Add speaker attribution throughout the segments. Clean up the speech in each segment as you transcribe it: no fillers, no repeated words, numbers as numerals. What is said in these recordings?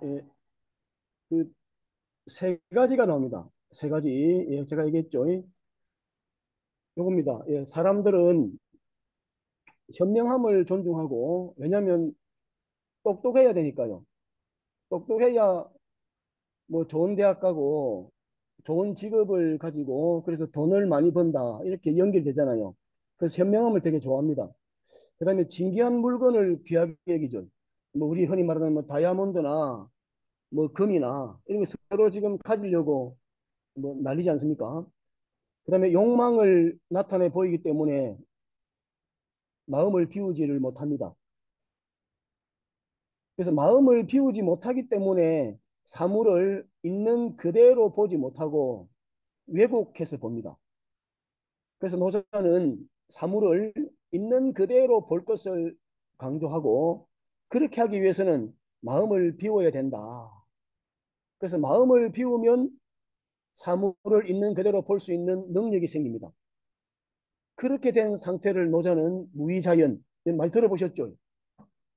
Speaker 1: 예, 그세 가지가 나옵니다. 세 가지. 예, 제가 얘기했죠. 요겁니다. 예, 사람들은 현명함을 존중하고, 왜냐하면 똑똑해야 되니까요. 똑똑해야 뭐 좋은 대학 가고 좋은 직업을 가지고 그래서 돈을 많이 번다 이렇게 연결되잖아요. 그래서 현명함을 되게 좋아합니다. 그다음에 진귀한 물건을 귀하게 여기죠. 뭐 우리 흔히 말하는 뭐 다이아몬드나 뭐 금이나 이런 거 서로 지금 가지려고 뭐 난리지 않습니까? 그다음에 욕망을 나타내 보이기 때문에 마음을 비우지를 못합니다. 그래서 마음을 비우지 못하기 때문에 사물을 있는 그대로 보지 못하고 왜곡해서 봅니다. 그래서 노자는 사물을 있는 그대로 볼 것을 강조하고 그렇게 하기 위해서는 마음을 비워야 된다. 그래서 마음을 비우면 사물을 있는 그대로 볼 수 있는 능력이 생깁니다. 그렇게 된 상태를 노자는 무위자연, 많이 들어보셨죠?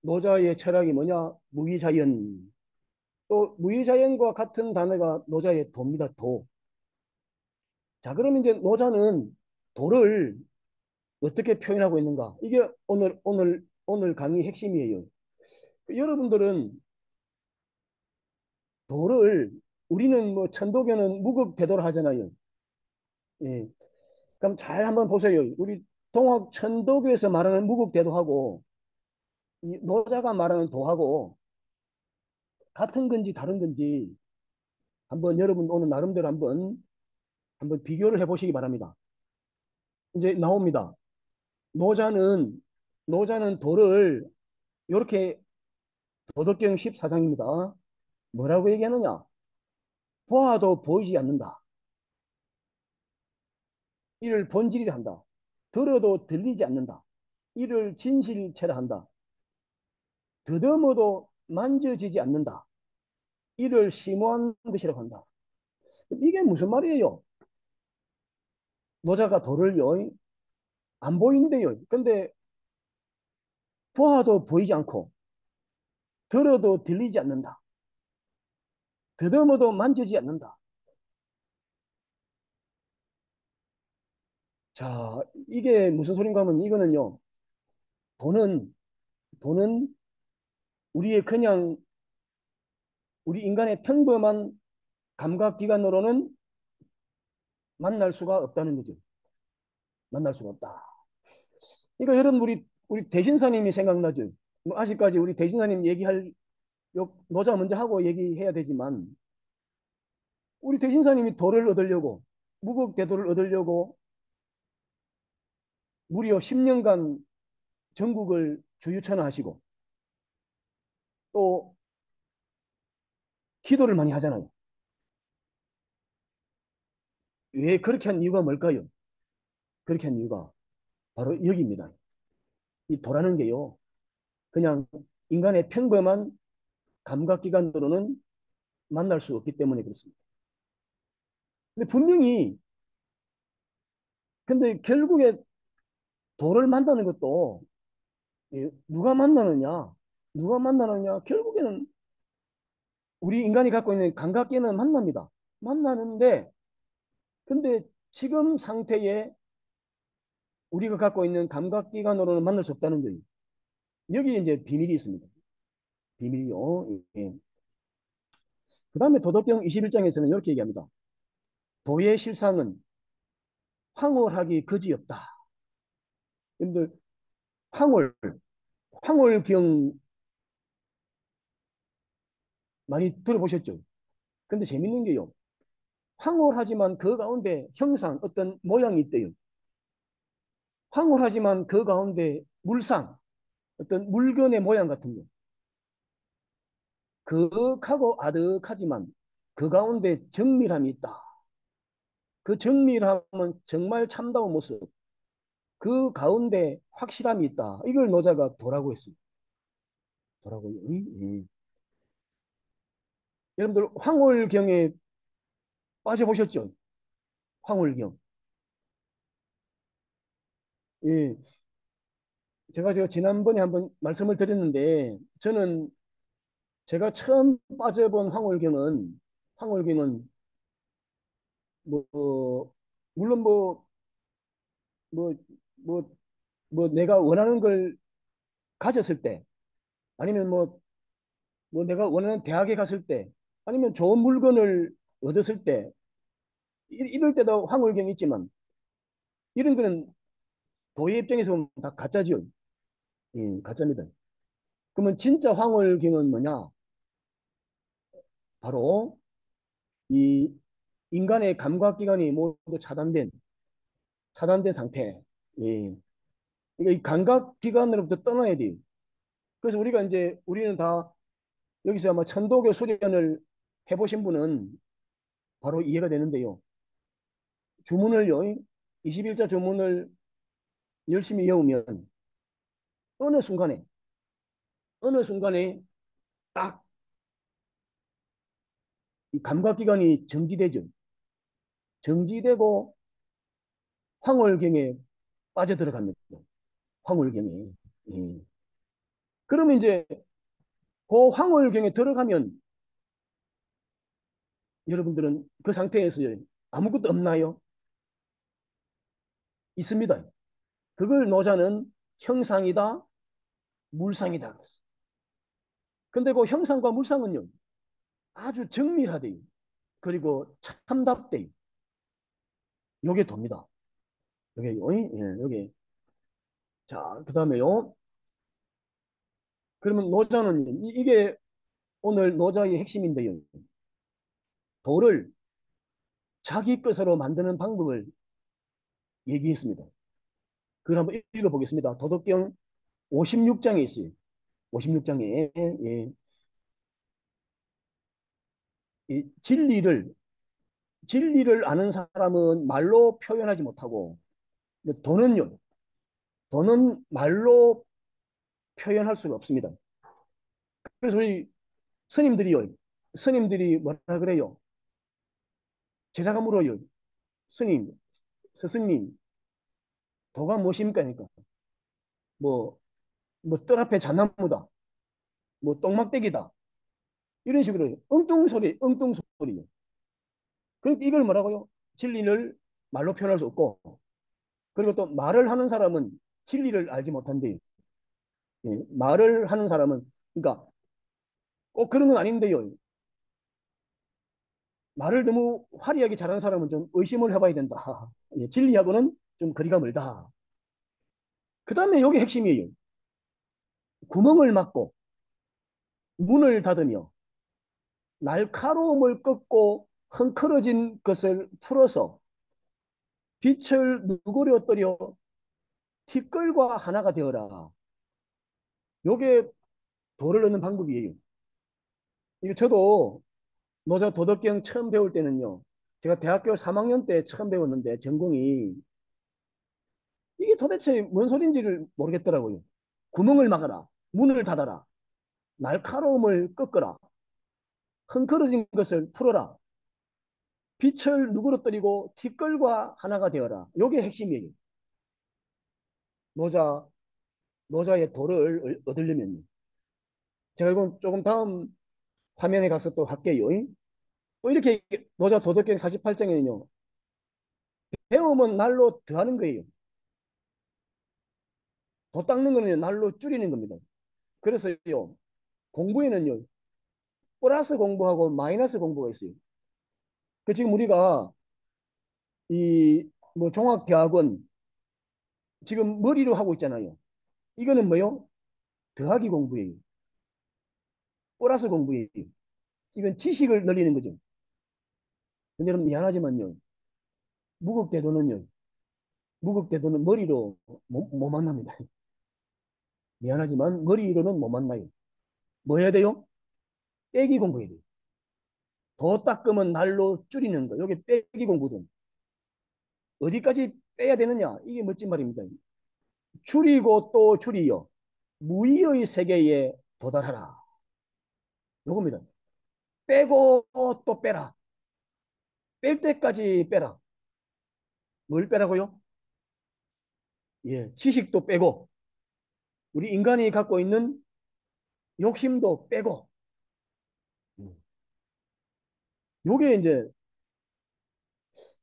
Speaker 1: 노자의 철학이 뭐냐? 무위자연. 또 무위자연과 같은 단어가 노자의 도입니다. 도. 자, 그러면 이제 노자는 도를 어떻게 표현하고 있는가? 이게 오늘 강의 핵심이에요. 여러분들은 도를 우리는 뭐 천도교는 무극대도를 하잖아요. 예. 그럼 잘 한번 보세요. 우리 동학 천도교에서 말하는 무극대도하고 이 노자가 말하는 도하고 같은 건지 다른 건지 한번 여러분 오늘 나름대로 한번 비교를 해보시기 바랍니다. 이제 나옵니다. 노자는 노자는 도를 이렇게 도덕경 14장입니다. 뭐라고 얘기하느냐? 보아도 보이지 않는다. 이를 본질이라 한다. 들어도 들리지 않는다. 이를 진실체라 한다. 더듬어도 만져지지 않는다. 이를 심오한 것이라고 한다. 이게 무슨 말이에요? 노자가 도를요, 안 보이는데요. 근데 보아도 보이지 않고, 들어도 들리지 않는다. 더듬어도 만지지 않는다. 자, 이게 무슨 소린가 하면 이거는요, 도는, 도는 우리의 그냥, 우리 인간의 평범한 감각기관으로는 만날 수가 없다는 거죠. 만날 수가 없다. 그러니까 여러분 우리 대신사님이 생각나죠. 뭐 아직까지 우리 대신사님 얘기할 노자 먼저 하고 얘기해야 되지만 우리 대신사님이 도를 얻으려고 무국대도를 얻으려고 무려 10년간 전국을 주유천하시고 또 기도를 많이 하잖아요. 왜 그렇게 한 이유가 뭘까요? 그렇게 한 이유가 바로 여기입니다. 이 도라는 게요. 그냥 인간의 평범한 감각기관으로는 만날 수 없기 때문에 그렇습니다. 근데 분명히 근데 결국에 도를 만나는 것도 누가 만나느냐? 누가 만나느냐? 결국에는 우리 인간이 갖고 있는 감각기는 만납니다. 만나는데, 근데 지금 상태에 우리가 갖고 있는 감각기관으로는 만날 수 없다는 거예요. 여기 이제 비밀이 있습니다. 비밀이요. 예. 그 다음에 도덕경 21장에서는 이렇게 얘기합니다. 도의 실상은 황홀하기 그지없다. 여러분들, 황홀, 황홀경 많이 들어보셨죠? 근데 재밌는 게요. 황홀하지만 그 가운데 형상, 어떤 모양이 있대요. 황홀하지만 그 가운데 물상, 어떤 물건의 모양 같은 거. 그윽하고 아득하지만 그 가운데 정밀함이 있다. 그 정밀함은 정말 참다운 모습. 그 가운데 확실함이 있다. 이걸 노자가 도라고 했습니다. 도라고요. 예. 여러분들 황홀경에 빠져보셨죠? 황홀경. 예. 제가 지난번에 한번 말씀을 드렸는데, 저는 제가 처음 빠져본 황홀경은 뭐, 물론 뭐, 뭐, 내가 원하는 걸 가졌을 때, 아니면 뭐 내가 원하는 대학에 갔을 때, 아니면 좋은 물건을 얻었을 때, 이럴 때도 황홀경이 있지만, 이런 거는 도의 입장에서 보면 다 가짜지요. 예, 가짜입니다. 그러면 진짜 황홀경은 뭐냐? 바로 이 인간의 감각기관이 모두 차단된 상태. 예. 그러니까 이 감각기관으로부터 떠나야 돼요. 그래서 우리는 다 여기서 아마 천도교 수련을 해보신 분은 바로 이해가 되는데요. 주문을요, 21자 주문을 열심히 외우면 어느 순간에, 어느 순간에 딱 이 감각기관이 정지되죠. 정지되고 황홀경에 빠져들어갑니다. 황홀경에. 예. 그러면 이제 그 황홀경에 들어가면 여러분들은 그 상태에서 아무것도 없나요? 있습니다. 그걸 노자는 형상이다, 물상이다. 근데 그 형상과 물상은요, 아주 정밀하대요. 그리고 참답대요. 요게 돕니다. 요게, 예, 요게. 자, 그 다음에요. 그러면 노자는, 이게 오늘 노자의 핵심인데요. 도를 자기 것으로 만드는 방법을 얘기했습니다. 그걸 한번 읽어보겠습니다. 도덕경 56장에 있어요. 56장에, 예, 이 진리를 아는 사람은 말로 표현하지 못하고, 도는요, 도는 말로 표현할 수가 없습니다. 그래서 스님들이 뭐라 그래요? 제자가 물어요. 스님, 스승님, 도가 무엇입니까? 그러니까, 뭐, 뜰 앞에 잣나무다. 뭐, 똥막대기다. 이런 식으로 엉뚱소리요. 그러니까 이걸 뭐라고요? 진리를 말로 표현할 수 없고, 그리고 또 말을 하는 사람은 진리를 알지 못한대요. 예, 말을 하는 사람은, 그러니까 꼭 그런 건 아닌데요. 말을 너무 화려하게 잘하는 사람은 좀 의심을 해봐야 된다. 예, 진리하고는 좀 거리가 멀다. 그 다음에 여기 핵심이에요. 구멍을 막고 문을 닫으며 날카로움을 꺾고 헝클어진 것을 풀어서 빛을 누그러뜨려 티끌과 하나가 되어라. 요게 도를 얻는 방법이에요. 이거 저도 노자 도덕경 처음 배울 때는요. 제가 대학교 3학년 때 처음 배웠는데 전공이 이게 도대체 뭔 소린지를 모르겠더라고요. 구멍을 막아라. 문을 닫아라. 날카로움을 꺾어라. 헝클어진 것을 풀어라. 빛을 누그러뜨리고 티끌과 하나가 되어라. 요게 핵심이에요. 노자, 노자의 도를 얻으려면. 제가 이건 조금 다음 화면에 가서 또 할게요. 또 이렇게 노자 도덕경 48장에는요. 배움은 날로 더하는 거예요. 도 닦는 거는 날로 줄이는 겁니다. 그래서요. 공부에는요. 플러스 공부하고 마이너스 공부가 있어요. 그 지금 우리가 이 뭐 종합대학원 지금 머리로 하고 있잖아요. 이거는 뭐요? 더하기 공부예요. 플러스 공부예요. 이건 지식을 늘리는 거죠. 근데 여러분 미안하지만요. 무급대도는요. 무급대도는 머리로 못 만납니다. 미안하지만 머리로는 못 만나요. 뭐 해야 돼요? 빼기 공부해야 돼요. 더 닦으면 날로 줄이는 거. 여기 빼기 공부든. 어디까지 빼야 되느냐? 이게 멋진 말입니다. 줄이고 또 줄이요. 무의의 세계에 도달하라. 요겁니다. 빼고 또 빼라. 뺄 때까지 빼라. 뭘 빼라고요? 예, 지식도 빼고 우리 인간이 갖고 있는 욕심도 빼고, 음. 요게 이제,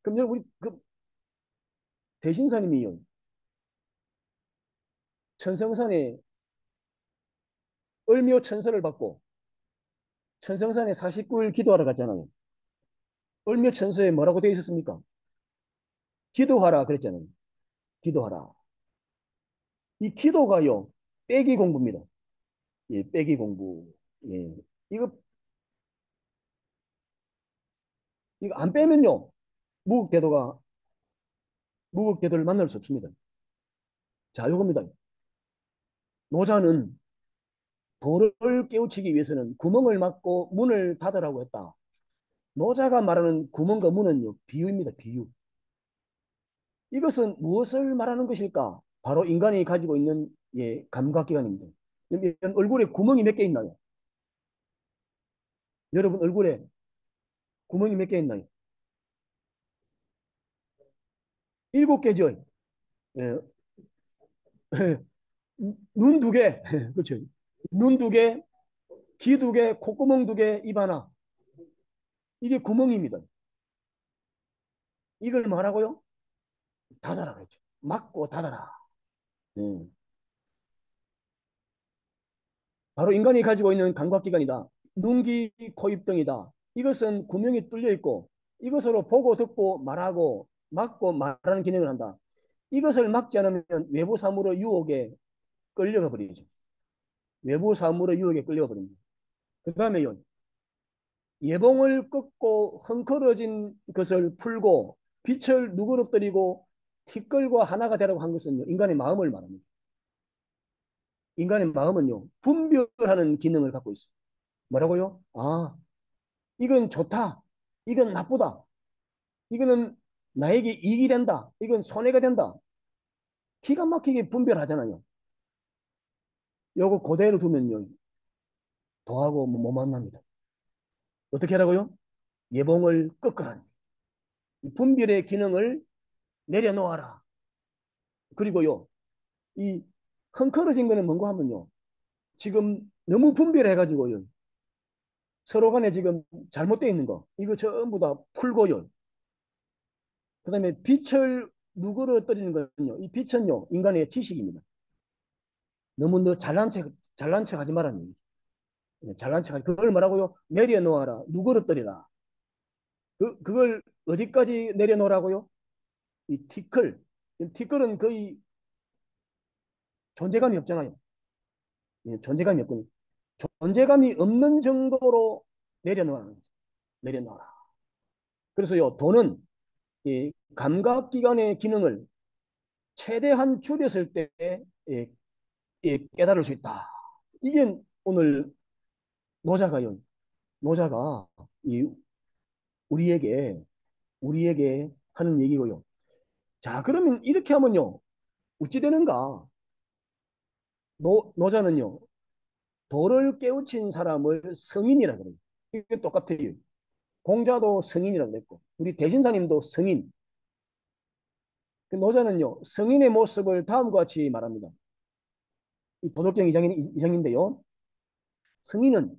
Speaker 1: 그럼 우리 그 대신사님이 천성산에 을묘 천서를 받고 천성산에 49일 기도하러 갔잖아요. 을묘 천서에 뭐라고 되어 있었습니까? 기도하라 그랬잖아요. 기도하라. 이 기도가요, 빼기 공부입니다. 예, 빼기 공부. 예. 이거, 이거 안 빼면요, 무극대도가, 무극대도를 만날 수 없습니다. 자, 요겁니다. 노자는 도를 깨우치기 위해서는 구멍을 막고 문을 닫으라고 했다. 노자가 말하는 구멍과 문은요, 비유입니다. 비유. 이것은 무엇을 말하는 것일까? 바로 인간이 가지고 있는 예, 감각기관입니다. 얼굴에 구멍이 몇 개 있나요? 여러분 얼굴에 구멍이 몇 개 있나요? 7개죠. 예. 눈 2개, 그렇죠. 눈 2개, 귀 2개, 콧구멍 2개, 입 하나. 이게 구멍입니다. 이걸 뭐라고요? 닫아라 그랬죠. 막고 닫아라. 예. 바로 인간이 가지고 있는 감각기관이다. 눈, 귀, 코, 입 등이다. 이것은 구멍이 뚫려 있고 이것으로 보고 듣고 말하고 막고 말하는 기능을 한다. 이것을 막지 않으면 외부 사물의 유혹에 끌려가 버리죠. 외부 사물의 유혹에 끌려가 버립니다. 그 다음에요. 예봉을 꺾고 헝클어진 것을 풀고 빛을 누그러뜨리고 티끌과 하나가 되라고 한 것은요. 인간의 마음을 말합니다. 인간의 마음은요. 분별하는 기능을 갖고 있어요. 뭐라고요? 아, 이건 좋다. 이건 나쁘다. 이거는 나에게 이익이 된다. 이건 손해가 된다. 기가 막히게 분별하잖아요. 요거 그대로 두면요. 더하고 뭐 만납니다. 어떻게 하라고요? 예봉을 꺾으라는 분별의 기능을 내려놓아라. 그리고요. 이 헝클어진 거는 뭔가 하면요. 지금 너무 분별해가지고요. 서로 간에 지금 잘못되어 있는 거. 이거 전부 다 풀고요. 그 다음에 빛을 누그러뜨리는 거는요. 이 빛은요. 인간의 지식입니다. 너무 너 잘난 척 하지 말라는 얘기. 잘난 척 하지. 그걸 뭐라고요? 내려놓아라. 누그러뜨리라. 그걸 어디까지 내려놓으라고요? 이 티끌. 티끌은 거의 존재감이 없잖아요. 예, 존재감이 없거든요. 존재감이 없는 정도로 내려놓아라. 내려놓아라. 그래서요, 돈은 이 감각기관의 기능을 최대한 줄였을 때 예, 예, 깨달을 수 있다. 이게 오늘 노자가요. 노자가 이 우리에게 우리에게 하는 얘기고요. 자, 그러면 이렇게 하면요. 어찌 되는가? 노자는요. 도를 깨우친 사람을 성인이라 그래요. 이게 똑같아요. 공자도 성인이라고 그랬고 우리 대신사님도 성인. 그 노자는요. 성인의 모습을 다음과 같이 말합니다. 이 도덕경 이장인데요. 성인은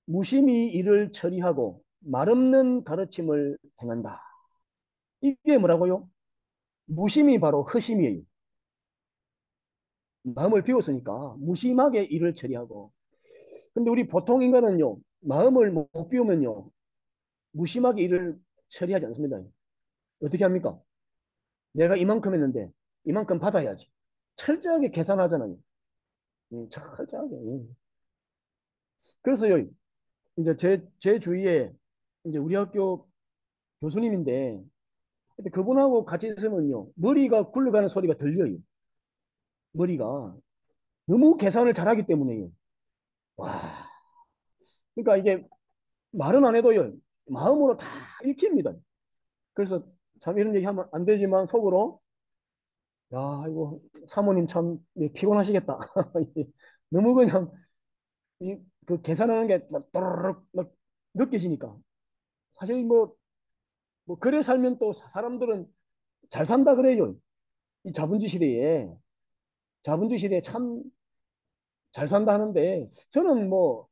Speaker 1: 무심히 일을 처리하고 말없는 가르침을 행한다. 이게 뭐라고요? 무심이 바로 허심이에요. 마음을 비웠으니까 무심하게 일을 처리하고. 근데 우리 보통 인간은요, 마음을 못 비우면요, 무심하게 일을 처리하지 않습니다. 어떻게 합니까? 내가 이만큼 했는데 이만큼 받아야지. 철저하게 계산하잖아요. 철저하게. 그래서요, 이제 제 주위에 이제 우리 학교 교수님인데 근데 그분하고 같이 있으면요, 머리가 굴러가는 소리가 들려요. 머리가 너무 계산을 잘하기 때문에요. 와, 그러니까 이게 말은 안 해도요, 마음으로 다 읽힙니다. 그래서 참 이런 얘기 하면 안 되지만 속으로 야, 이거 사모님 참 피곤하시겠다. 너무 그냥 그 계산하는 게 막 또르륵 막 느껴지니까 사실 뭐 그래 살면 또 사람들은 잘 산다 그래요. 이 자본주의 시대에 자본주의 시대에 참 잘 산다 하는데 저는 뭐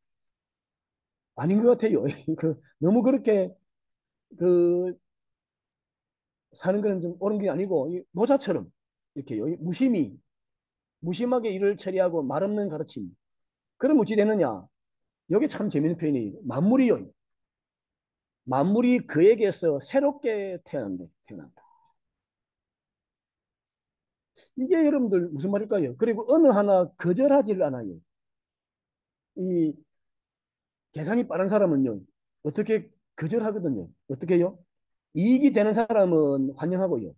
Speaker 1: 아닌 것 같아요. 그 너무 그렇게 그 사는 거는 좀 옳은 게 아니고 이 노자처럼 이렇게요. 무심하게 일을 처리하고 말없는 가르침. 그럼 어찌 되느냐? 여기 참 재밌는 표현이 만물이요. 만물이 그에게서 새롭게 태어난다. 이게 여러분들 무슨 말일까요? 그리고 어느 하나 거절하지를 않아요. 이 계산이 빠른 사람은요, 어떻게 거절하거든요. 어떻게 해요? 이익이 되는 사람은 환영하고요.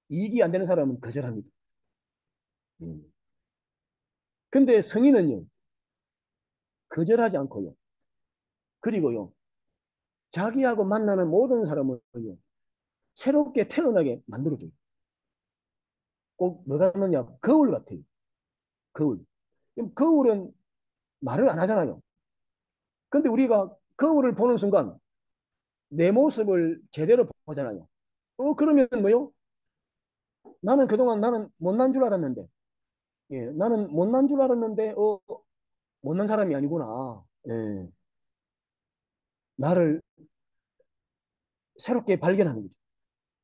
Speaker 1: 이익이 안 되는 사람은 거절합니다. 음. 근데 성인은요, 거절하지 않고요. 그리고요, 자기하고 만나는 모든 사람을요, 새롭게 태어나게 만들어줘요. 꼭 뭐가 하느냐? 거울 같아요. 거울. 그럼 거울은 말을 안 하잖아요. 근데 우리가 거울을 보는 순간 내 모습을 제대로 보잖아요. 그러면 뭐요? 나는 그동안 나는 못난 줄 알았는데, 예, 나는 못난 줄 알았는데, 못난 사람이 아니구나. 예, 나를 새롭게 발견하는 거죠.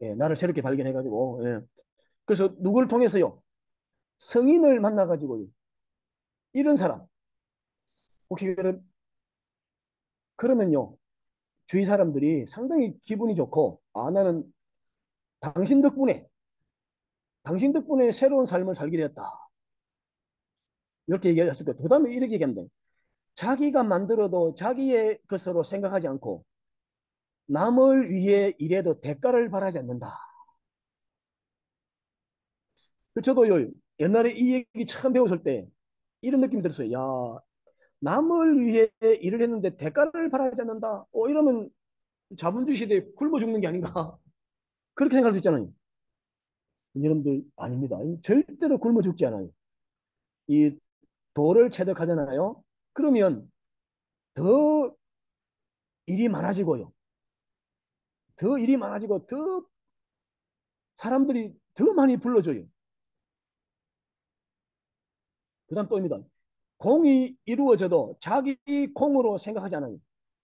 Speaker 1: 예, 나를 새롭게 발견해가지고, 예. 그래서 누구를 통해서요? 성인을 만나가지고요. 이런 사람, 혹시 그러면요. 주위 사람들이 상당히 기분이 좋고, 아, 나는 당신 덕분에, 당신 덕분에 새로운 삶을 살게 되었다. 이렇게 얘기했을 거예요. 그 다음에 이렇게 얘기합니다. 자기가 만들어도 자기의 것으로 생각하지 않고 남을 위해 일해도 대가를 바라지 않는다. 저도요, 옛날에 이 얘기 처음 배웠을 때 이런 느낌이 들었어요. 야, 남을 위해 일을 했는데 대가를 바라지 않는다. 이러면 자본주의 시대에 굶어 죽는 게 아닌가. 그렇게 생각할 수 있잖아요. 여러분들, 아닙니다. 절대로 굶어 죽지 않아요. 이 도를 체득하잖아요. 그러면 더 일이 많아지고요. 더 일이 많아지고 더 사람들이 더 많이 불러줘요. 그다음 또입니다. 공이 이루어져도 자기 공으로 생각하지 않아요.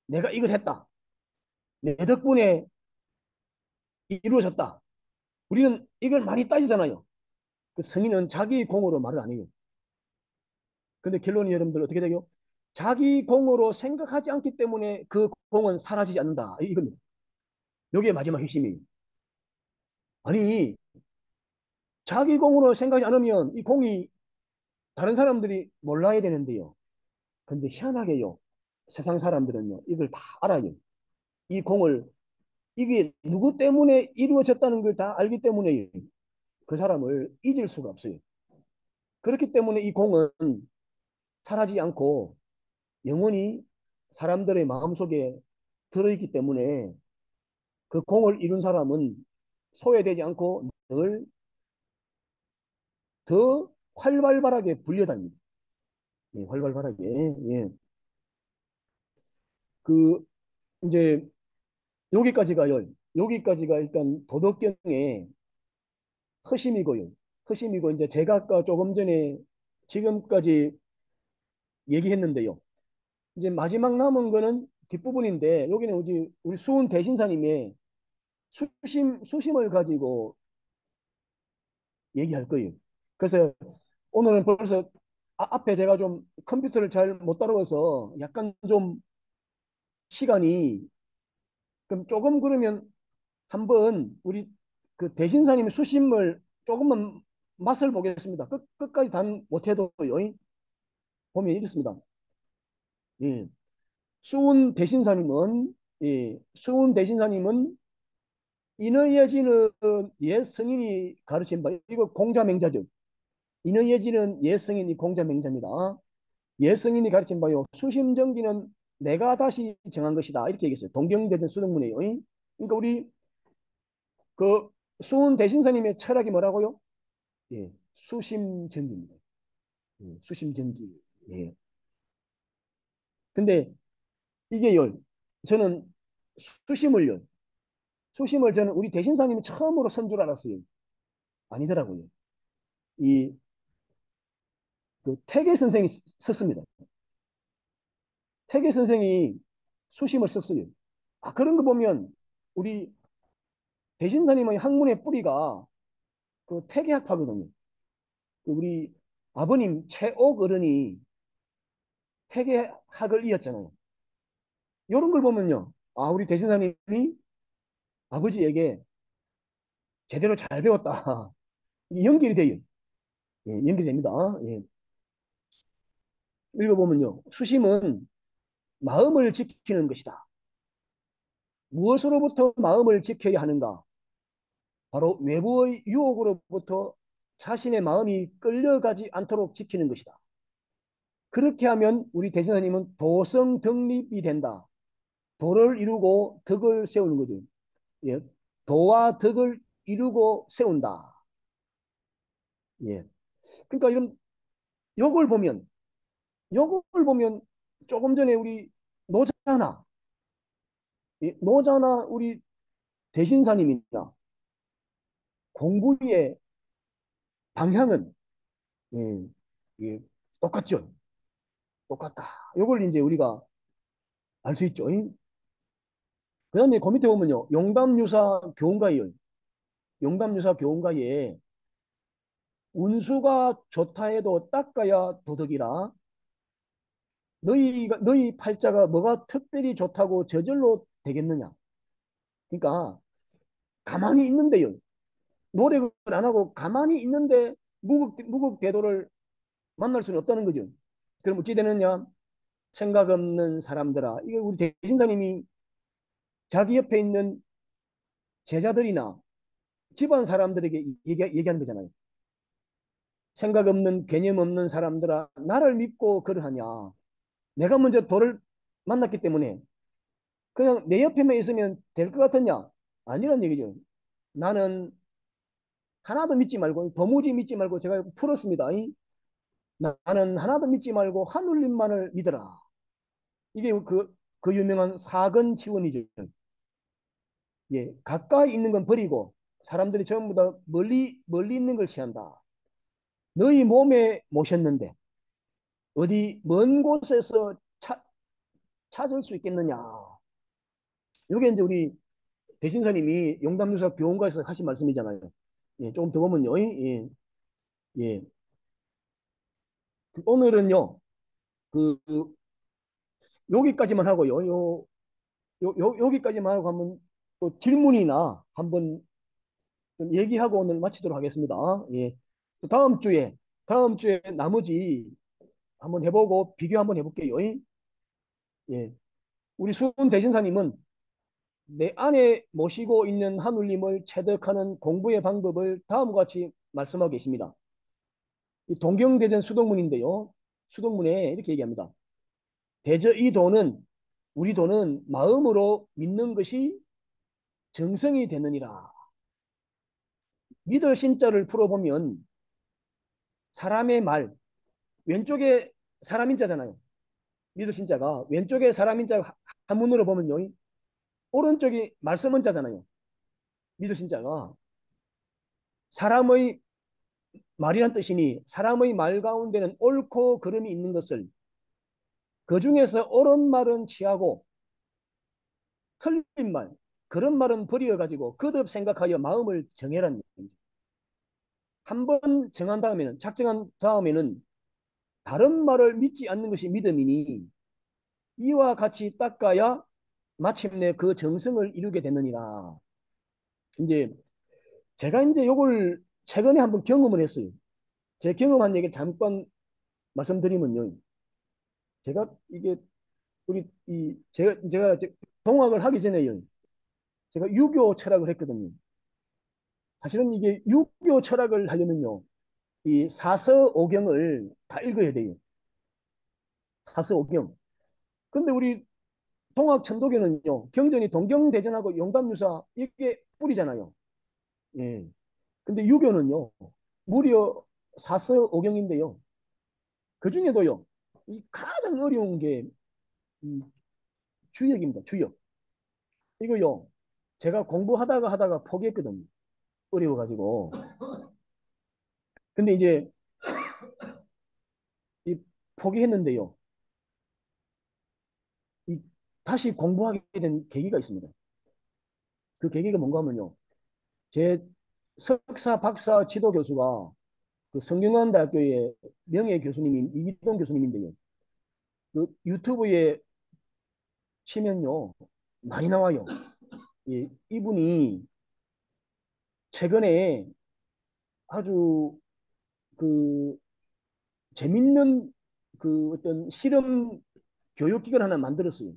Speaker 1: 내가 이걸 했다. 내 덕분에 이루어졌다. 우리는 이걸 많이 따지잖아요. 그 성인은 자기 공으로 말을 안 해요. 근데 결론이 여러분들 어떻게 되요? 자기 공으로 생각하지 않기 때문에 그 공은 사라지지 않는다. 이겁니다. 여기에 마지막 핵심이에요. 아니, 자기 공으로 생각하지 않으면 이 공이 다른 사람들이 몰라야 되는데요. 근데 희한하게요. 세상 사람들은요. 이걸 다 알아요. 이 공을 이게 누구 때문에 이루어졌다는 걸 다 알기 때문에 그 사람을 잊을 수가 없어요. 그렇기 때문에 이 공은 사라지지 않고 영원히 사람들의 마음속에 들어있기 때문에 그 공을 이룬 사람은 소외되지 않고 늘 더 활발하게 불려다닙니다. 예, 활발하게. 예. 그 이제 여기까지가요. 여기까지가 일단 도덕경의核심이고요.核심이고 이제 제가 아까 조금 전에 지금까지 얘기했는데요. 이제 마지막 남은 거는 뒷부분인데 여기는 우리 수은 대신사님의 수심을 가지고 얘기할 거예요. 그래서 오늘은 벌써 앞에 제가 좀 컴퓨터를 잘 못 다루어서 약간 좀 시간이 그럼 조금 그러면 한번 우리 그 대신사님의 수심을 조금만 맛을 보겠습니다. 끝까지 다 못해도요. 보면 이렇습니다. 예. 수은 대신사님은 인의예지는 옛 성인이 가르친 바 이거 공자맹자죠. 인의예지는 옛 성인이 공자맹자입니다. 옛 성인이 가르친 바요. 수심정기는 내가 다시 정한 것이다. 이렇게 얘기했어요. 동경대전 수능문이에요. 그러니까 우리 그 수은 대신사님의 철학이 뭐라고요? 예, 수심정기입니다. 예, 수심정기. 예. 근데 이게요. 저는 수심을요. 수심을 저는 우리 대신사님이 처음으로 선 줄 알았어요. 아니더라고요. 이 그 태계 선생이 썼습니다. 태계 선생이 수심을 썼어요. 아, 그런 거 보면 우리 대신사님의 학문의 뿌리가 그 태계학파거든요. 그 우리 아버님 최옥 어른이 태계학을 이었잖아요. 이런 걸 보면요. 아, 우리 대신사님이 아버지에게 제대로 잘 배웠다. 연결이 돼요. 예, 연결됩니다. 예. 읽어보면요. 수심은 마음을 지키는 것이다. 무엇으로부터 마음을 지켜야 하는가? 바로 외부의 유혹으로부터 자신의 마음이 끌려가지 않도록 지키는 것이다. 그렇게 하면 우리 대신사님은 도성덕립이 된다. 도를 이루고 덕을 세우는 거죠. 예. 도와 덕을 이루고 세운다. 예. 그러니까 이런 요걸 보면 요걸 보면 조금 전에 우리 노자나 예, 노자나 우리 대신사님이나 공부의 방향은 예, 예, 똑같죠. 똑같다. 요걸 이제 우리가 알 수 있죠. 그다음에 그 밑에 보면요. 용담유사 교훈가예요. 용담유사 교훈가에 운수가 좋다 해도 닦아야 도덕이라 너희 팔자가 뭐가 특별히 좋다고 저절로 되겠느냐. 그러니까 가만히 있는데요. 노력을 안 하고 가만히 있는데 무극대도를 만날 수는 없다는 거죠. 그럼 어찌 되느냐? 생각 없는 사람들아. 이거 우리 대신사님이 자기 옆에 있는 제자들이나 집안 사람들에게 얘기하는 거잖아요. 생각 없는 개념 없는 사람들아 나를 믿고 그러하냐. 내가 먼저 도를 만났기 때문에 그냥 내 옆에만 있으면 될 것 같았냐? 아니란 얘기죠. 나는 하나도 믿지 말고 도무지 믿지 말고 제가 풀었습니다. 나는 하나도 믿지 말고 하늘님만을 믿어라. 이게 그 유명한 사근치원이죠. 예, 가까이 있는 건 버리고 사람들이 전부 다 멀리 있는 걸 취한다. 너희 몸에 모셨는데 어디 먼 곳에서 찾을 수 있겠느냐. 이게 이제 우리 대신사님이 용담유사 교원가에서 하신 말씀이잖아요. 예, 조금 더 보면요. 예, 예. 오늘은요, 그 여기까지만 하고요. 여기까지만 하고 한번 또 질문이나 한번 좀 얘기하고 오늘 마치도록 하겠습니다. 예. 또 다음 주에 나머지 한번 해보고 비교 한번 해볼게요. 예. 우리 수은 대신사님은 내 안에 모시고 있는 하늘님을 체득하는 공부의 방법을 다음과 같이 말씀하고 계십니다. 이 동경대전 수동문인데요. 수동문에 이렇게 얘기합니다. 대저 이 도는 우리 도는 마음으로 믿는 것이 정성이 되느니라. 믿을 신자를 풀어보면 사람의 말, 왼쪽에 사람인자잖아요. 믿을 신자가 왼쪽에 사람인자 한문으로 보면요. 오른쪽이 말씀은자잖아요. 믿을 신자가 사람의 말이란 뜻이니 사람의 말 가운데는 옳고 그름이 있는 것을 그 중에서 옳은 말은 취하고 틀린 말, 그런 말은 버려가지고 거듭 생각하여 마음을 정해라는 얘기죠. 한번 정한 다음에는 작정한 다음에는 다른 말을 믿지 않는 것이 믿음이니 이와 같이 닦아야 마침내 그 정성을 이루게 되느니라. 이제 제가 이제 요걸 최근에 한번 경험을 했어요. 제 경험한 얘기 잠깐 말씀드리면요. 제가 이게 우리 이 제가 동학을 하기 전에요. 제가 유교 철학을 했거든요. 사실은 이게 유교 철학을 하려면요. 이 사서오경을 다 읽어야 돼요. 사서오경. 근데 우리 동학 천도교는요. 경전이 동경대전하고 용담유사 이게 뿌리잖아요. 예. 근데 유교는요. 무려 사서오경인데요. 그 중에도요. 이 가장 어려운 게 이 주역입니다. 주역. 이거요. 제가 공부하다가 포기했거든요. 어려워가지고. 근데 이제 포기했는데요. 이, 다시 공부하게 된 계기가 있습니다. 그 계기가 뭔가 하면요. 제 석사, 박사 지도 교수가 그 성균관대학교의 명예 교수님인 이기동 교수님인데요. 그 유튜브에 치면요. 많이 나와요. 이분이 최근에 아주 그 재밌는 그 어떤 실험 교육기관 하나 만들었어요.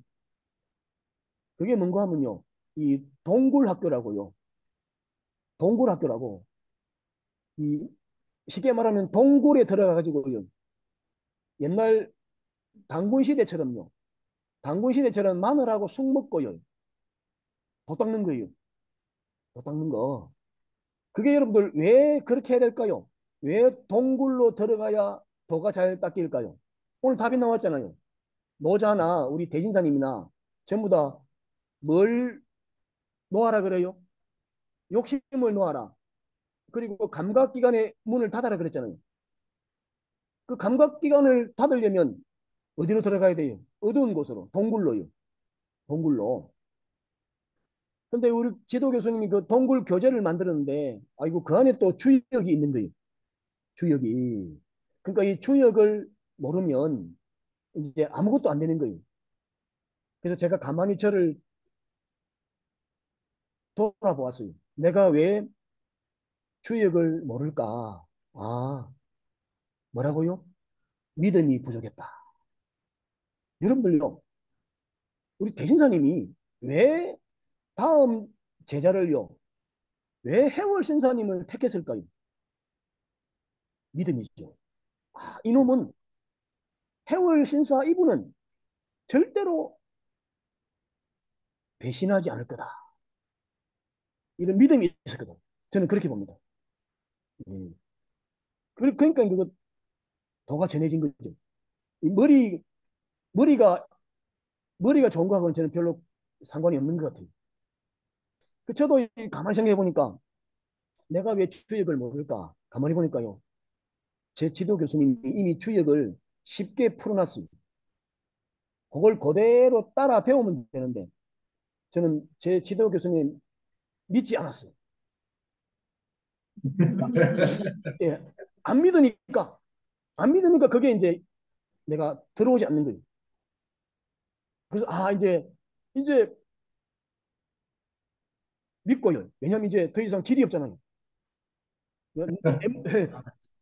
Speaker 1: 그게 뭔가 하면요. 이 동굴학교라고요. 동굴학교라고. 이 쉽게 말하면 동굴에 들어가가지고요. 옛날 당군 시대처럼요. 당군 시대처럼 마늘하고 쑥 먹고요. 도 닦는 거예요. 도 닦는 거. 그게 여러분들 왜 그렇게 해야 될까요? 왜 동굴로 들어가야 도가 잘 닦일까요? 오늘 답이 나왔잖아요. 노자나 우리 대진사님이나 전부 다 뭘 놓아라 그래요? 욕심을 놓아라. 그리고 감각기관의 문을 닫아라 그랬잖아요. 그 감각기관을 닫으려면 어디로 들어가야 돼요? 어두운 곳으로, 동굴로요. 동굴로. 근데 우리 지도 교수님이 그 동굴 교재를 만들었는데, 아이고, 그 안에 또 주역이 있는 거예요. 주역이. 그러니까 이 주역을 모르면 이제 아무것도 안 되는 거예요. 그래서 제가 가만히 저를 돌아보았어요. 내가 왜 주역을 모를까? 아, 뭐라고요? 믿음이 부족했다. 여러분들요, 우리 대신사님이 왜 다음 제자를요, 왜 해월 신사님을 택했을까요? 믿음이죠. 아, 이놈은 해월 신사 이분은 절대로 배신하지 않을 거다. 이런 믿음이 있었거든. 저는 그렇게 봅니다. 예. 그러니까 그거 도가 전해진 거죠. 이 머리가, 머리가 좋은 거하고는 저는 별로 상관이 없는 것 같아요. 저도 가만히 생각해 보니까 내가 왜 주역을 모를까? 가만히 보니까요. 제 지도 교수님이 이미 주역을 쉽게 풀어놨어요. 그걸 그대로 따라 배우면 되는데 저는 제 지도 교수님 믿지 않았어요. 예, 안 믿으니까 안 믿으니까 그게 이제 내가 들어오지 않는 거예요. 그래서 이제 믿고요. 왜냐면 이제 더 이상 길이 없잖아요.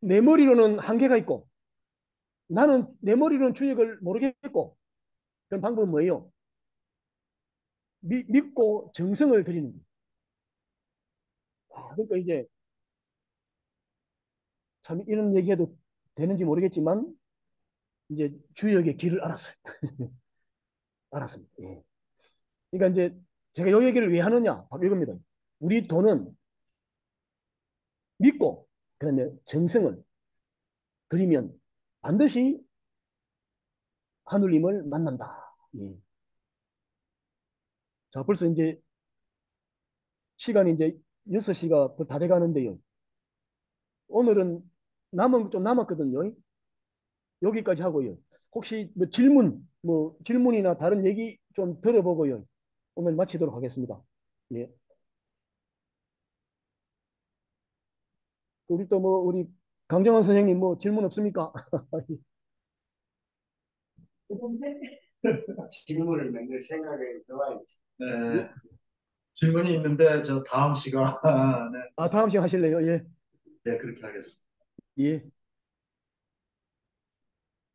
Speaker 1: 내 머리로는 한계가 있고 나는 내 머리로는 주역을 모르겠고 그런 방법은 뭐예요? 믿고 정성을 들이는 거예요. 그러니까 이제 참 이런 얘기해도 되는지 모르겠지만 이제 주역의 길을 알았어요. 알았습니다. 예. 그러니까 이제 제가 이 얘기를 왜 하느냐? 바로 이겁니다. 우리 돈은 믿고 그다음에 정성을 들이면 반드시 하늘님을 만난다. 예. 자, 벌써 이제 시간이 이제 6시가 다 돼가는데요. 오늘은 좀 남았거든요. 여기까지 하고요. 혹시 뭐 질문이나 다른 얘기 좀 들어보고요. 오늘 마치도록 하겠습니다. 예. 우리 또 뭐 우리 강정원 선생님 뭐 질문 없습니까?
Speaker 2: 질문을 맹글 생각에 들어와야지.
Speaker 1: 예.
Speaker 2: 네, 질문이 있는데 저 다음 시간에
Speaker 1: 아, 다음 시간 하실래요? 예.
Speaker 2: 네, 그렇게 하겠습니다.
Speaker 1: 예.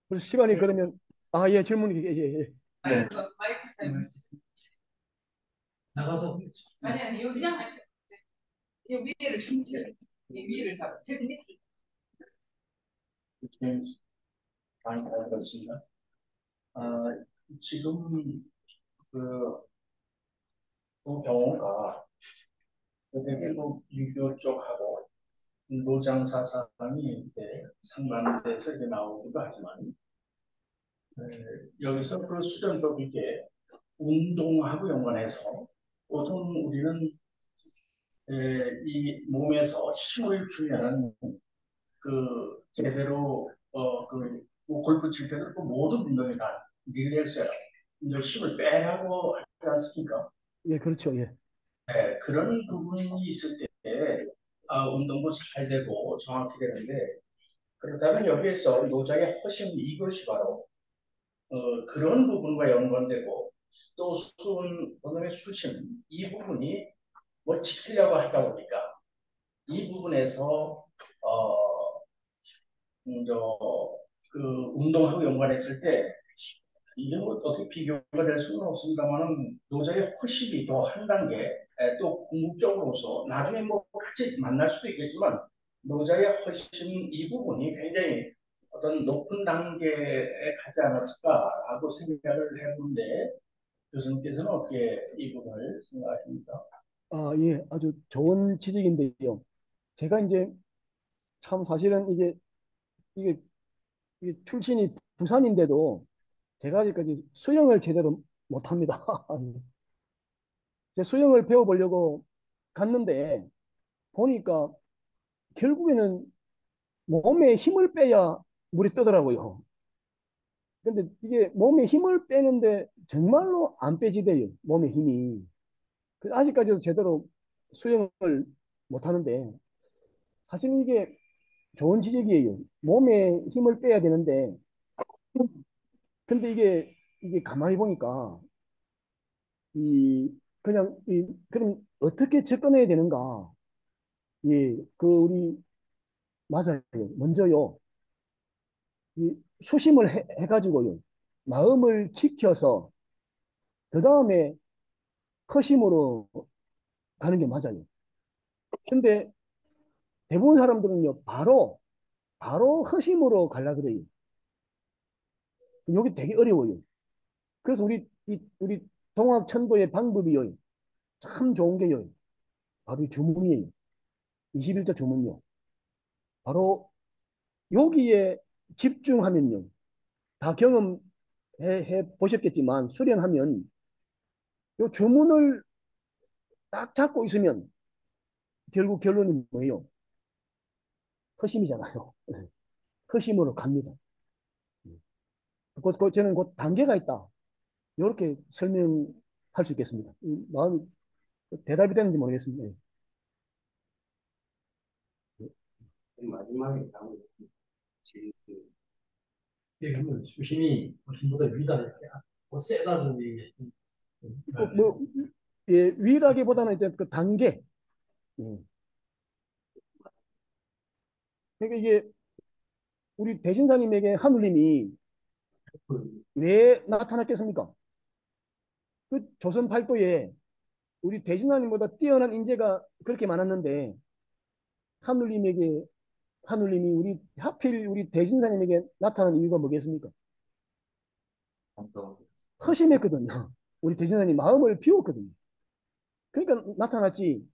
Speaker 1: 그래서 시간이 그러면 예, 질문이 예.
Speaker 2: 네. 마이크 사용. 나가서
Speaker 3: 아니 여기 그냥 하셔. 이 위에를 이 위를 잡아. 제 밑에.
Speaker 2: 많이 알아봤습니다. 아, 지금 그 경우가 외국 유교 쪽하고 노장 사상이 이제 상반돼서 이제 나오기도 하지만 여기서 그 수련법 이게 운동하고 연관해서 보통 우리는 이 몸에서 힘을 주려는 그 제대로 그 뭐 골프 칠 때도 또 모든 운동이 다 릴렉스야. 힘을 빼라고 하지 않습니까?
Speaker 1: 예, 그렇죠. 예.
Speaker 2: 네, 그런 부분이 있을 때 운동도 잘 되고 정확히 되는데 그렇다면 여기에서 노자의 허심 이것이 바로 그런 부분과 연관되고 또 그다음에 수심 이 부분이 뭐 지키려고 하다 보니까 이 부분에서 어, 그 운동하고 연관했을 때 이게 뭐 어떻게 비교가 될 수는 없습니다만은 노자의 훨씬이 더 한 단계 또 궁극적으로서 나중에 뭐 같이 만날 수도 있겠지만 노자의 훨씬 이 부분이 굉장히 어떤 높은 단계에 가지 않았을까라고 생각을 해보는데 교수님께서는 어떻게 이 부분을 생각하십니까?
Speaker 1: 아, 예. 아주 좋은 지적인데요. 제가 이제 참 사실은 이게, 이게 출신이 부산인데도 제가 아직까지 수영을 제대로 못합니다. 제 수영을 배워보려고 갔는데 보니까 결국에는 몸에 힘을 빼야 물이 뜨더라고요. 근데 이게 몸에 힘을 빼는데 정말로 안 빼지대요. 몸에 힘이. 아직까지도 제대로 수영을 못하는데 사실 이게 좋은 지적이에요. 몸에 힘을 빼야 되는데 근데 이게 가만히 보니까 그냥 그럼 어떻게 접근해야 되는가? 예, 우리 맞아요. 먼저요. 수심을 해가지고요. 마음을 지켜서 그 다음에 허심으로 가는 게 맞아요. 근데 대부분 사람들은요, 바로 허심으로 가려 그래요. 여기 되게 어려워요. 그래서 우리 동학천도의 방법이요. 참 좋은 게요. 바로 이 주문이에요. 21자 주문요. 바로 여기에 집중하면요. 다 해 보셨겠지만 수련하면 요 주문을 딱 잡고 있으면 결국 결론이 뭐예요? 허심이잖아요. 허심으로 갑니다. 저는 곧 단계가 있다. 이렇게 설명할 수 있겠습니다. 마음이 대답이 되는지 모르겠습니다.
Speaker 4: 마지막에 나온 질문. 그러면 수심이 힘보다 위다, 뭐 세다는 얘기.
Speaker 1: 뭐, 예, 위라기보다는 이제 그 단계. 예. 그러니까 이게 우리 대신사님에게 하느님이 왜 나타났겠습니까? 그 조선 팔도에 우리 대신사님보다 뛰어난 인재가 그렇게 많았는데 하느님에게 하느님이 하필 우리 대신사님에게 나타난 이유가 뭐겠습니까? 허심했거든요. 우리 대신사님 마음을 비웠거든요. 그러니까 나타났지.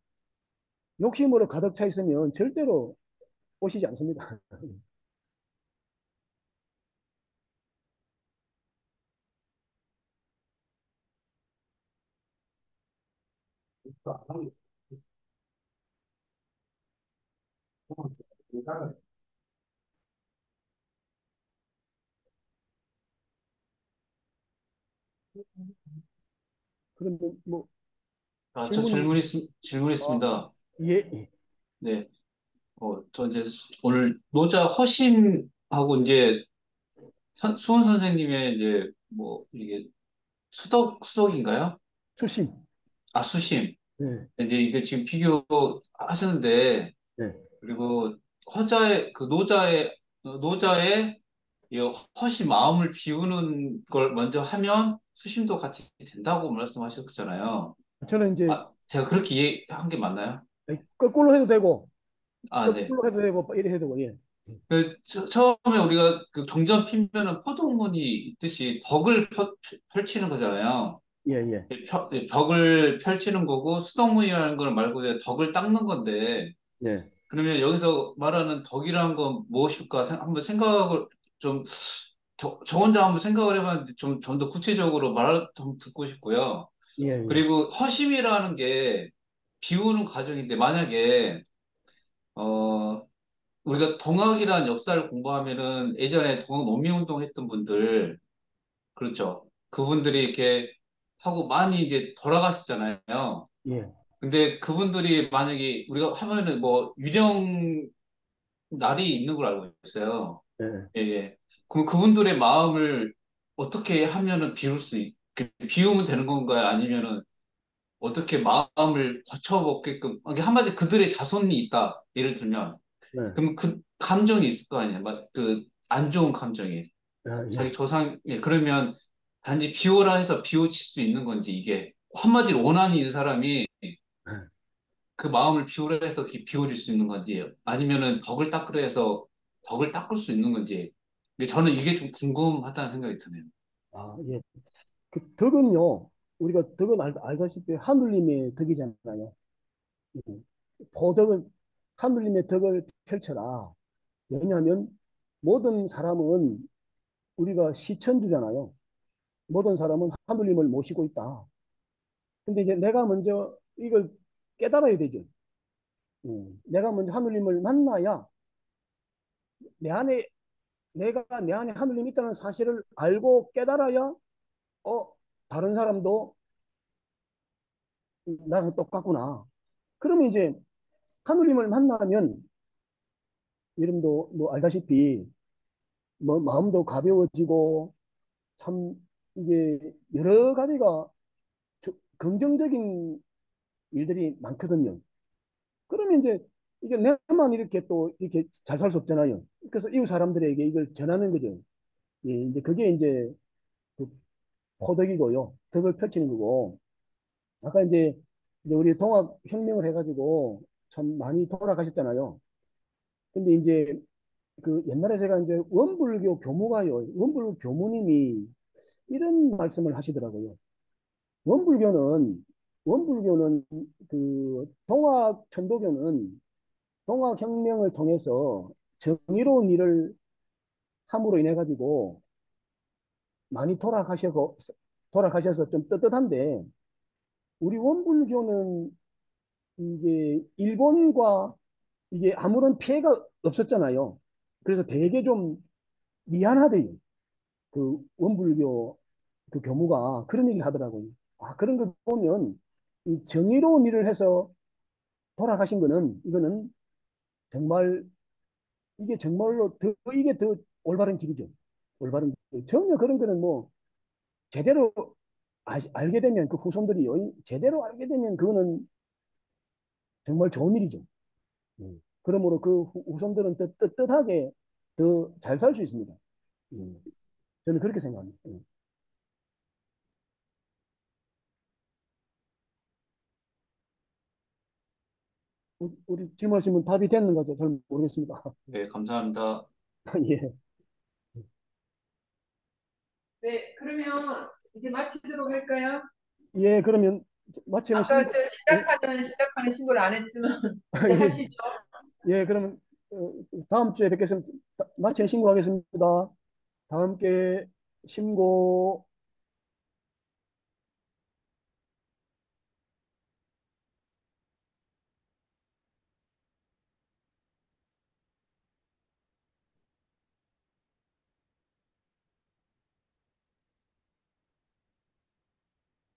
Speaker 1: 욕심으로 가득 차 있으면 절대로 오시지 않습니다. 그런데 뭐
Speaker 5: 저
Speaker 1: 질문이
Speaker 5: 질문
Speaker 1: 아,
Speaker 5: 있습니다.
Speaker 1: 예, 예.
Speaker 5: 네. 저 이제 오늘 노자 허심하고 이제 수원 선생님의 이제 뭐 이게 수덕인가요?
Speaker 1: 수심.
Speaker 5: 수심.
Speaker 1: 네,
Speaker 5: 이제 이게 지금 비교하셨는데,
Speaker 1: 네.
Speaker 5: 그리고 노자의 이 허심 마음을 비우는 걸 먼저 하면 수심도 같이 된다고 말씀하셨잖아요.
Speaker 1: 저는 이제
Speaker 5: 제가 그렇게 이해한 게 맞나요?
Speaker 1: 거꾸로 해도 되고,
Speaker 5: 네.
Speaker 1: 거꾸로 해도 되고, 이래 해도 되고, 예.
Speaker 5: 처음에 우리가 그 경전 피면은 포도문이 있듯이 덕을 펼치는 거잖아요.
Speaker 1: 예, 예,
Speaker 5: 벽을 펼치는 거고 수성문이라는 걸 말고 이제 덕을 닦는 건데,
Speaker 1: 예.
Speaker 5: 그러면 여기서 말하는 덕이라는 건 무엇일까 한번 생각을 좀 저 혼자 한번 생각을 해봤는데 좀 더 구체적으로 말을 좀 듣고 싶고요.
Speaker 1: 예, 예.
Speaker 5: 그리고 허심이라는 게 비우는 과정인데 만약에 어 우리가 동학이라는 역사를 공부하면은 예전에 동학 농민운동 했던 분들, 그렇죠. 그분들이 이렇게 하고 많이 이제 돌아가시잖아요.
Speaker 1: 예,
Speaker 5: 근데 그분들이 만약에 우리가 하면은 뭐 유령 날이 있는 걸 알고 있어요.
Speaker 1: 예,
Speaker 5: 예, 예. 그럼 그분들의 마음을 어떻게 하면은 비우면 되는 건가요? 아니면은 어떻게 마음을 고쳐먹게끔, 이게 한마디 그들의 자손이 있다. 예를 들면.
Speaker 1: 예,
Speaker 5: 그럼 그 감정이 있을 거 아니에요. 막 그 안 좋은 감정이.
Speaker 1: 아,
Speaker 5: 자기
Speaker 1: 예,
Speaker 5: 조상, 예, 그러면 단지 비워라 해서 비워질 수 있는 건지 이게 한마디로 원한이 있는 사람이
Speaker 1: 예.
Speaker 5: 그 마음을 비우라 해서 비워질 수 있는 건지 아니면은 덕을 닦으라 해서 덕을 닦을 수 있는 건지 저는 이게 좀 궁금하다는 생각이 드네요.
Speaker 1: 아, 예. 그 덕은요, 우리가 덕은 알다시피 하늘님의 덕이잖아요. 음. 보덕은 하늘님의 덕을 펼쳐라. 왜냐하면 모든 사람은 우리가 시천주잖아요. 모든 사람은 하늘님을 모시고 있다. 근데 이제 내가 먼저 이걸 깨달아야 되죠. 내가 먼저 하늘님을 만나야 내 안에 내가 내 안에 하늘님이 있다는 사실을 알고 깨달아야 어 다른 사람도 나랑 똑같구나. 그러면 이제 하늘님을 만나면 여러분도 뭐 알다시피 뭐 마음도 가벼워지고 참 이게 여러 가지가 긍정적인 일들이 많거든요. 그러면 이제 이게 내만 이렇게 또 이렇게 잘 살 수 없잖아요. 그래서 이웃 사람들에게 이걸 전하는 거죠. 예, 이제 그게 이제 그 포덕이고요. 덕을 펼치는 거고. 아까 이제 우리 동학 혁명을 해가지고 참 많이 돌아가셨잖아요. 근데 이제 그 옛날에 제가 이제 원불교 교무가요. 원불교 교무님이 이런 말씀을 하시더라고요. 원불교는 원불교는 그 동학 천도교는 동학 혁명을 통해서 정의로운 일을 함으로 인해 가지고 많이 돌아가셔서 좀 떳떳한데 우리 원불교는 이게 일본과 이게 아무런 피해가 없었잖아요. 그래서 되게 좀 미안하대요. 그 원불교 그 교무가 그런 얘기를 하더라고요. 아, 그런 걸 보면 이 정의로운 일을 해서 돌아가신 거는 이거는 정말 이게 정말로 이게 더 올바른 길이죠. 올바른 길. 전혀 그런 거는 뭐 제대로 알게 되면 그 후손들이요. 제대로 알게 되면 그거는 정말 좋은 일이죠. 그러므로 그 후손들은 더 떳떳하게 더 잘 살 수 있습니다. 음. 저는 그렇게 생각합니다. 우리 질문하시면 답이 됐는 거죠? 잘 모르겠습니다.
Speaker 5: 네, 감사합니다.
Speaker 1: 예.
Speaker 3: 네, 그러면 이제 마치도록 할까요?
Speaker 1: 예, 그러면 마치면
Speaker 3: 아까
Speaker 1: 신고,
Speaker 3: 저
Speaker 1: 예,
Speaker 3: 시작하는 신고를 안 했지만 이제
Speaker 1: 예,
Speaker 3: 하시죠.
Speaker 1: 예, 그러면 다음 주에 뵙겠습니다. 마치면 신고하겠습니다. 다음 게 신고